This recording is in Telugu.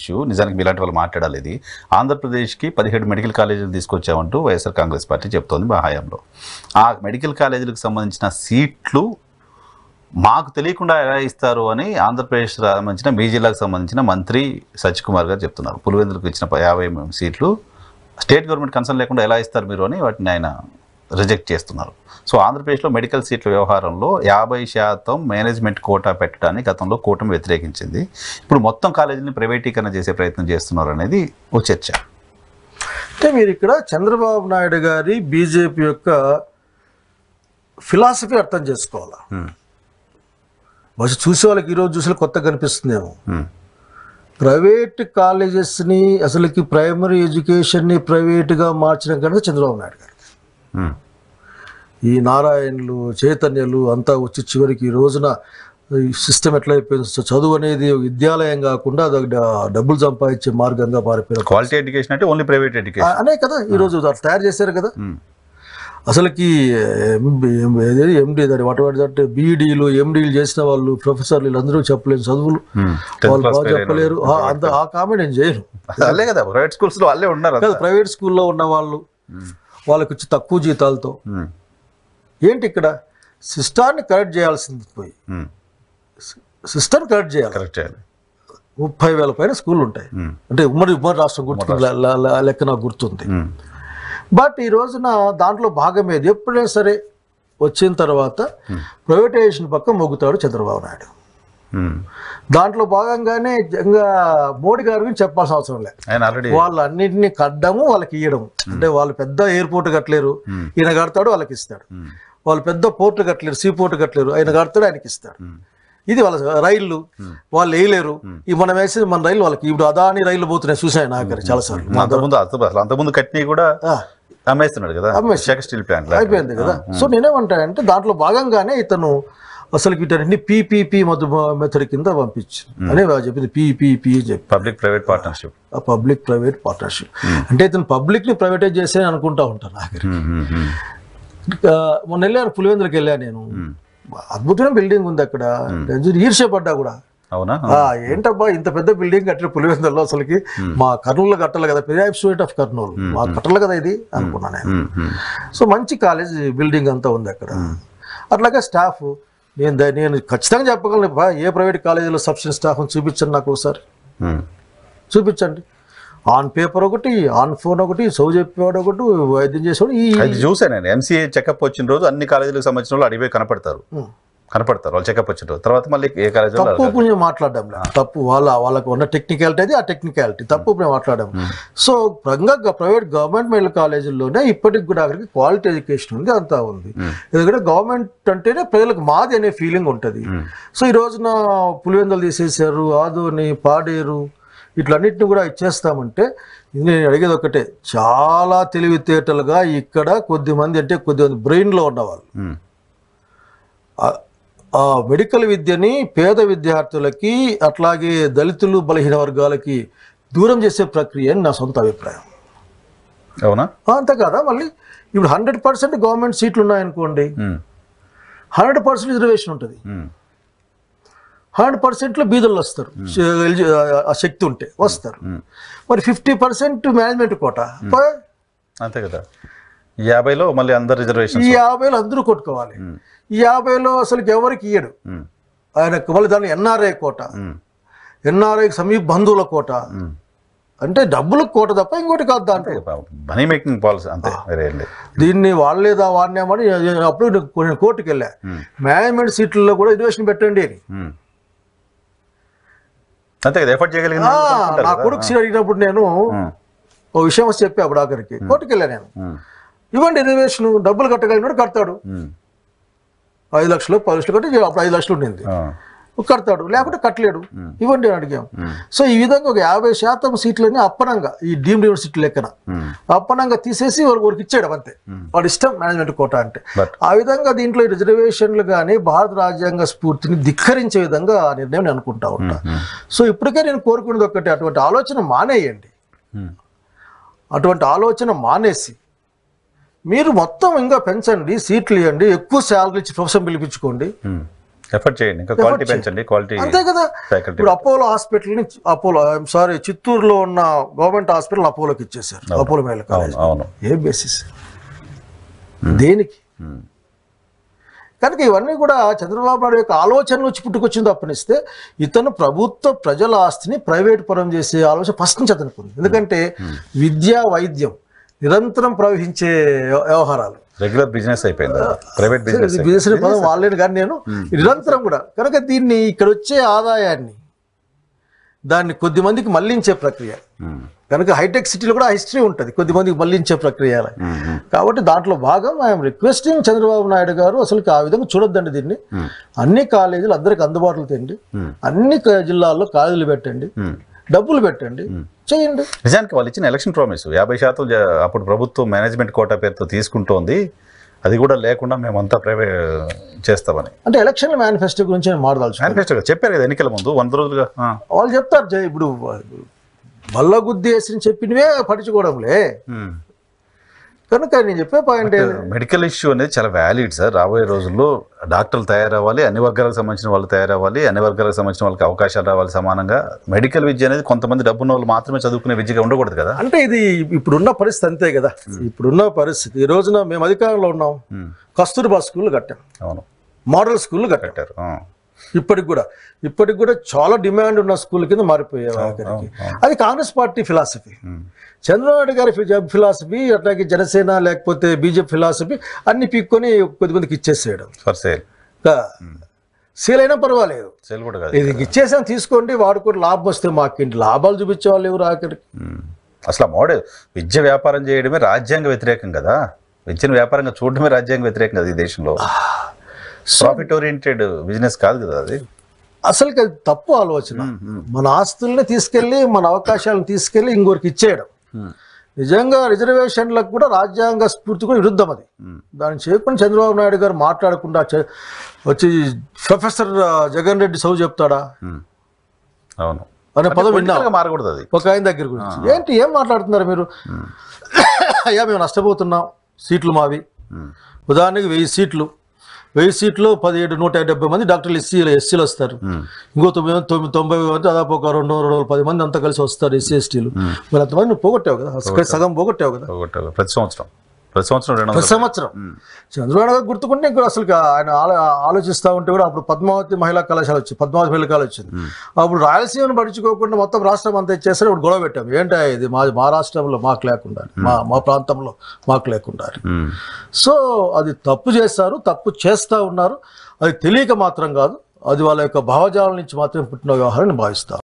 ఇష్యూ నిజానికి మీలాంటి వాళ్ళు మాట్లాడాలి. ఇది ఆంధ్రప్రదేశ్కి 17 మెడికల్ కాలేజీలు తీసుకొచ్చామంటూ వైఎస్ఆర్ కాంగ్రెస్ పార్టీ చెప్తోంది మా హయాంలో. ఆ మెడికల్ కాలేజీలకు సంబంధించిన సీట్లు మాకు తెలియకుండా ఎలా ఇస్తారు అని ఆంధ్రప్రదేశ్ సంబంధించిన మీ జిల్లాకు సంబంధించిన మంత్రి సత్యకుమార్ గారు చెప్తున్నారు. పులివెందులకు ఇచ్చిన 50 సీట్లు స్టేట్ గవర్నమెంట్ కన్సర్న్ లేకుండా ఎలా ఇస్తారు మీరు అని వాటిని ఆయన రిజెక్ట్ చేస్తున్నారు. సో ఆంధ్రప్రదేశ్లో మెడికల్ సీట్ల వ్యవహారంలో 50% మేనేజ్మెంట్ కోటా పెట్టడాన్ని గతంలో కూటమి వ్యతిరేకించింది. ఇప్పుడు మొత్తం కాలేజీని ప్రైవేటీకరణ చేసే ప్రయత్నం చేస్తున్నారు అనేది ఓ చర్చ. అంటే మీరు ఇక్కడ చంద్రబాబు నాయుడు గారి బీజేపీ యొక్క ఫిలాసఫీ అర్థం చేసుకోవాలి. బహుశా చూసే వాళ్ళకి ఈరోజు చూసే కొత్తగా కనిపిస్తుందేమో. ప్రైవేట్ కాలేజెస్ని అసలుకి ప్రైమరీ ఎడ్యుకేషన్ని ప్రైవేట్గా మార్చిన కనుక చంద్రబాబు నాయుడు గారు. ఈ నారాయణలు చైతన్యలు అంతా వచ్చి చివరికి ఈ రోజున ఈ సిస్టమ్ ఎట్లయిపోయింది, చదువు అనేది విద్యాలయం కాకుండా అది డబ్బులు సంపాదించే మార్గంగా మారిపోయింది. క్వాలిటీ ఎడ్యుకేషన్ అంటే ఓన్లీ ప్రైవేట్ ఎడ్యుకేషన్ అనే కదా ఈరోజు తయారు చేశారు కదా. అసలుకి ఎండి వాటి బీఈడీలు ఎండీలు చేసిన వాళ్ళు ప్రొఫెసర్లు వీళ్ళందరూ చెప్పలేరు చదువులు, వాళ్ళు బాగా చెప్పలేరు. అంత ఆ కామెంట్ నేను చేయను. అదే కదా ప్రైవేట్ స్కూల్స్ లో వాళ్ళే ఉన్నారు కదా. ప్రైవేట్ స్కూల్లో ఉన్న వాళ్ళు వాళ్ళకి వచ్చి తక్కువ జీతాలతో ఏంటి ఇక్కడ సిస్టాన్ని కరెక్ట్ చేయాల్సింది పోయి సిస్టమ్ కరెక్ట్ చేయాలి. 30,000 పైన స్కూళ్ళు ఉంటాయి. అంటే ఉమ్మడి రాష్ట్రం గుర్తు లెక్క నాకు గుర్తుంది. బట్ ఈ రోజున దాంట్లో భాగం ఏది ఎప్పుడైనా సరే వచ్చిన తర్వాత ప్రైవేటైజేషన్ పక్క మొగ్గుతాడు చంద్రబాబు నాయుడు. దాంట్లో భాగంగానే మోడీ గారి గురించి చెప్పాల్సిన అవసరం లేదు. వాళ్ళు అన్నింటినీ కట్టడము వాళ్ళకి ఇవ్వడం. అంటే వాళ్ళు పెద్ద ఎయిర్పోర్ట్ కట్టలేరు, ఈయన కడతాడు వాళ్ళకి ఇస్తాడు. వాళ్ళు పెద్ద పోర్టు కట్టలేరు, సీ పోర్టు కట్టలేరు, ఆయన కడతాడు ఆయనకి ఇస్తాడు. ఇది వాళ్ళ రైళ్లు వాళ్ళు వేయలేరు. ఈ మనం వేసేది మన రైలు వాళ్ళకి. ఇప్పుడు అదాని రైళ్లు పోతున్నాయి చూసాయి నాకు చాలా సార్లు. అంతకుముందు కట్టినవి కూడా అమ్మేస్తున్నాడు కదా, స్టీల్ ప్లాంట్ అయిపోయింది కదా. సో నేనేమంటానంటే దాంట్లో భాగంగానే ఇతను అసలు వీటన్నింటినీ పీపీపీ మెథడ్ కింద పంపించింది అనే చెప్పింది. పీపీపీ అని చెప్పి public private partnership. Public private partnership అంటే ఇతను పబ్లిక్ ని ప్రైవేటైజ్ చేసే అనుకుంటా ఉంటాను ఆఖరికి. మొన్న వెళ్ళాను పులివెందులకు వెళ్ళాను నేను. అద్భుతమైన బిల్డింగ్ ఉంది అక్కడ. ఈర్ష్యపడ్డా కూడా. అవునా? ఏంటబ్బా ఇంత పెద్ద బిల్డింగ్ కట్టిన పులివెందుల్లో అసలుకి మా కర్నూలు కట్టాలి కదా, స్టేట్ ఆఫ్ కర్నూలు మా కట్టాలి కదా ఇది అనుకున్నా నేను. సో మంచి కాలేజ్ బిల్డింగ్ అంతా ఉంది అక్కడ. అట్లాగే స్టాఫ్ నేను ఖచ్చితంగా చెప్పగలను. ఏ ప్రైవేట్ కాలేజీలో సఫిషియెంట్ స్టాఫ్ చూపించండి నాకు ఒకసారి, చూపించండి. ఆన్ పేపర్ ఒకటి, ఆన్ ఫోన్ ఒకటి, చదువు చెప్పేవాడు ఒకటి, వైద్యం చేసేవాడు. చూసాను నేను. ఎంసీఏ చెకప్ వచ్చిన రోజు అన్ని కాలేజీలకు సంబంధించిన వాళ్ళు అడిగి కనపడతారు వాళ్ళు చెకప్ వచ్చిన రోజు. తర్వాత మళ్ళీ ఏ కాలేజీ తప్పు మాట్లాడడం తప్పు, వాళ్ళకు ఉన్న టెక్నికాలిటీ అది. ఆ టెక్నికాలిటీ తప్పు మాట్లాడడం. సో ప్రైవేట్ గవర్నమెంట్ మెడికల్ కాలేజీల్లోనే ఇప్పటికి కూడా అక్కడికి క్వాలిటీ ఎడ్యుకేషన్ ఉంది, అంతా ఉంది. ఎందుకంటే గవర్నమెంట్ అంటేనే ప్రజలకు మాది అనే ఫీలింగ్ ఉంటుంది. సో ఈ రోజున పులివెందులు తీసేశారు, ఆదోని, పాడేరు ఇట్లన్నిటిని కూడా ఇచ్చేస్తామంటే నేను అడిగేది ఒకటే, చాలా తెలివితేటలుగా ఇక్కడ కొద్దిమంది అంటే కొద్దిమంది బ్రెయిన్లో ఉన్నవాళ్ళు ఆ మెడికల్ విద్యని పేద విద్యార్థులకి అట్లాగే దళితులు బలహీన వర్గాలకి దూరం చేసే ప్రక్రియ అని నా సొంత అభిప్రాయం. అవునా? అంతే కదా. మళ్ళీ ఇప్పుడు 100% గవర్నమెంట్ సీట్లు ఉన్నాయనుకోండి, 100% రిజర్వేషన్ ఉంటుంది. 100%లో బీదలు వస్తారు, ఆ శక్తి ఉంటే వస్తారు. మరి 50% మేనేజ్మెంట్ కోట. అంతే కదా. 50లో మళ్ళీ అందరు రిజర్వేషన్, ఈ 50లో అందరూ కొట్టుకోవాలి. ఈ 50లో అసలు ఎవరికి ఇయ్యడు ఆయనకు. మళ్ళీ దాన్ని ఎన్ఆర్ఐ కోట, ఎన్ఆర్ఐ సమీప బంధువుల కోట. అంటే డబ్బులు కోట తప్ప ఇంకోటి కాదు. దాంట్లో మనీ మేకింగ్ పాలసీ అంతే. దీన్ని వాళ్ళేదా వాడినామని అప్పుడు నేను కోర్టుకు వెళ్ళా. మేనేజ్మెంట్ సీట్లలో కూడా రిజర్వేషన్ పెట్టండి అని. అంతే కదా, ఎఫర్ట్ చేయగలిగిన. నా కొడుకు సీట్ అడిగినప్పుడు నేను ఓ విషయం వచ్చి చెప్పి అప్పుడు ఆఖరికి కోర్టుకు వెళ్ళా నేను. ఇవ్వండి రిజర్వేషన్, డబ్బులు కట్టగలిగినాడు కడతాడు. 5 లక్షలు 10 లక్షలు కట్టి అప్పుడు 5 లక్షలు ఉండింది, కడతాడు. లేకుంటే కట్టలేడు, ఇవ్వండి అని అడిగాం. సో ఈ విధంగా ఒక 50% సీట్లని అప్పనంగా ఈ డీమ్డ్ యూనివర్సిటీ లెక్కన అప్పనంగా తీసేసి వాళ్ళకి ఇచ్చేయడం అంతే. వాడు ఇష్టం మేనేజ్మెంట్ కోట అంటే. ఆ విధంగా దీంట్లో ఈ రిజర్వేషన్లు కానీ భారత రాజ్యాంగ స్ఫూర్తిని ధిక్కరించే విధంగా ఆ నిర్ణయం నేను అనుకుంటా ఉంటా. సో ఇప్పటికే నేను కోరుకునేది ఒకటి, అటువంటి ఆలోచన మానేయండి. అటువంటి ఆలోచన మానేసి మీరు మొత్తం ఇంకా పెంచండి, సీట్లు ఇవ్వండి, ఎక్కువ శాలరీ ఇచ్చి ప్రొఫెషన్ పిలిపించుకోండి. ఎఫర్ట్ చేయండి, ఇంకా క్వాలిటీ పెంచండి, క్వాలిటీ అంతే కదా. ఫ్యాకల్టీ. ఇప్పుడు అపోలో హాస్పిటల్ని చిత్తూరులో ఉన్న గవర్నమెంట్ హాస్పిటల్ అపోలోకి ఇచ్చేసారు. Apollo medical college. అవును. ఏ బేసిస్ దేనికి? కనుక ఇవన్నీ కూడా చంద్రబాబు నాయుడు యొక్క ఆలోచనలు వచ్చి పుట్టుకొచ్చింది తప్పనిస్తే ఇతను ప్రభుత్వ ప్రజల ఆస్తిని ప్రైవేట్ పరం చేసే ఆలోచన ఫస్ట్ నుంచి అతనికి ఉంది. ఎందుకంటే విద్య వైద్యం నిరంతరం ప్రవహించే వ్యవహారాలు, రెగ్యులర్ బిజినెస్ అయిపోయింది, ప్రైవేట్ బిజినెస్. బిజినెస్ పదం వాళ్ళేను కానీ నేను నిరంతరం కూడా. కనుక దీన్ని ఇక్కడ వచ్చే ఆదాయాన్ని దాన్ని కొద్ది మందికి మళ్లించే ప్రక్రియ. కనుక హైటెక్ సిటీలో కూడా హిస్టరీ ఉంటుంది, కొద్ది మందికి మళ్లించే ప్రక్రియ. కాబట్టి దాంట్లో భాగం ఐఎమ్ రిక్వెస్టింగ్ చంద్రబాబు నాయుడు గారు అసలు ఆ విధంగా చూడొద్దండి దీన్ని. అన్ని కాలేజీలు అందరికి అందుబాటులో తెండి, అన్ని జిల్లాల్లో కాలేజీలు పెట్టండి, డబ్బులు పెట్టండి, చేయండి. నిజానికి వాళ్ళు ఇచ్చిన ఎలక్షన్ ప్రామిస్ 50% అప్పుడు ప్రభుత్వం మేనేజ్మెంట్ కోటా పేరుతో తీసుకుంటోంది, అది కూడా లేకుండా మేమంతా ప్రైవేట్ చేస్తామని. అంటే ఎలక్షన్ మేనిఫెస్టో గురించి నేను మాట్లాడాల్సి. మేనిఫెస్టో చెప్పారు కదా ఎన్నికల ముందు 100 రోజులుగా. వాళ్ళు చెప్తారు ఇప్పుడు బల్లగుద్దేసి చెప్పినవే పట్టించుకోవడంలే. కనుక నేను చెప్పే పాయింట్ మెడికల్ ఇష్యూ అనేది చాలా వ్యాలిడ్ సార్. రాబోయే రోజుల్లో డాక్టర్లు తయారవ్వాలి, అన్ని వర్గాలకు సంబంధించిన వాళ్ళు తయారవ్వాలి, అన్ని వర్గాలకు సంబంధించిన వాళ్ళకి అవకాశాలు రావాలి సమానంగా. మెడికల్ విద్య అనేది కొంతమంది డబ్బున్న వాళ్ళు మాత్రమే చదువుకునే విద్యగా ఉండకూడదు కదా. అంటే ఇది ఇప్పుడున్న పరిస్థితి అంతే కదా. ఇప్పుడున్న పరిస్థితి ఈ రోజున మేము అధికారంలో ఉన్నాం, కస్తూర్బా స్కూళ్ళు కట్టాం, అవును, మోడల్ స్కూళ్ళు కట్టారు. ఇప్పటికి కూడా చాలా డిమాండ్ ఉన్న స్కూల్ కింద మారిపోయాయి. అది కాంగ్రెస్ పార్టీ ఫిలాసఫీ. చంద్రబాబు నాయుడు గారి ఫిలాసఫీ అట్లాగే జనసేన లేకపోతే బీజేపీ ఫిలాసఫీ అన్ని పీక్కొని కొద్దిమందికి ఇచ్చేసేయడం. సేల్ అయినా పర్వాలేదు, ఇది ఇచ్చేసాం తీసుకోండి, వాడుకొని లాభం వస్తే మాకేంటి, లాభాలు చూపించే వాళ్ళు ఎవరు ఆఖరికి. అసలు మోడల్ విద్య వ్యాపారం చేయడమే రాజ్యాంగ వ్యతిరేకం కదా. విద్యను వ్యాపారంగా చూడడమే రాజ్యాంగ వ్యతిరేకం కదా ఈ దేశంలో. ప్రాఫిట్ ఓరియంటెడ్ బిజినెస్ కాదు కదా అది. అసలుకి అది తప్పు ఆలోచన. మన ఆస్తుల్ని తీసుకెళ్ళి మన అవకాశాలను తీసుకెళ్ళి ఇంకొకరికి ఇచ్చేయడం నిజంగా రిజర్వేషన్లకు కూడా రాజ్యాంగ స్ఫూర్తి కూడా విరుద్ధం. అది దాన్ని చేయకుండా చంద్రబాబు నాయుడు గారు మాట్లాడకుండా వచ్చి ప్రొఫెసర్ జగన్ రెడ్డి సౌ చెప్తాడా అవును అనే పదం విన్నా మారకూడదు. అది ఒక ఆయన దగ్గర గురించి ఏం మాట్లాడుతున్నారు మీరు? అయ్యా మేము నష్టపోతున్నాం, సీట్లు మావి. ఉదాహరణకి 1000 సీట్లు, 1000 సీట్లు 170 మంది డాక్టర్లు ఎస్సీలు వస్తారు. ఇంకో 90 మంది దాదాపు ఒక 210 మంది అంతా కలిసి వస్తారు ఎస్సీ ఎస్టీలు. మరి అంతమంది నువ్వు పోగొట్టావు కదా, సగం పోగొట్టావు కదా. ప్రతి సంవత్సరం చంద్రబాబు గారు గుర్తుకుంటే ఇంకా అసలు ఆయన ఆలోచిస్తూ ఉంటే కూడా అప్పుడు పద్మావతి మహిళా కళాశాల వచ్చింది, పద్మావతి మహిళా కాలేజ్ వచ్చింది. అప్పుడు రాయలసీమను పడుచుకోకుండా మొత్తం రాష్ట్రం అంతా ఇచ్చేస్తారు. ఇప్పుడు గొడవ పెట్టాము, ఏంటో ఇది మా రాష్ట్రంలో మాకు లేకుండా, మా ప్రాంతంలో మాకు లేకుండా. సో అది తప్పు చేస్తారు, తప్పు చేస్తూ ఉన్నారు. అది తెలియక మాత్రం కాదు, అది వాళ్ళ యొక్క భావజాలం నుంచి మాత్రమే పుట్టిన వ్యవహారాన్ని భావిస్తారు.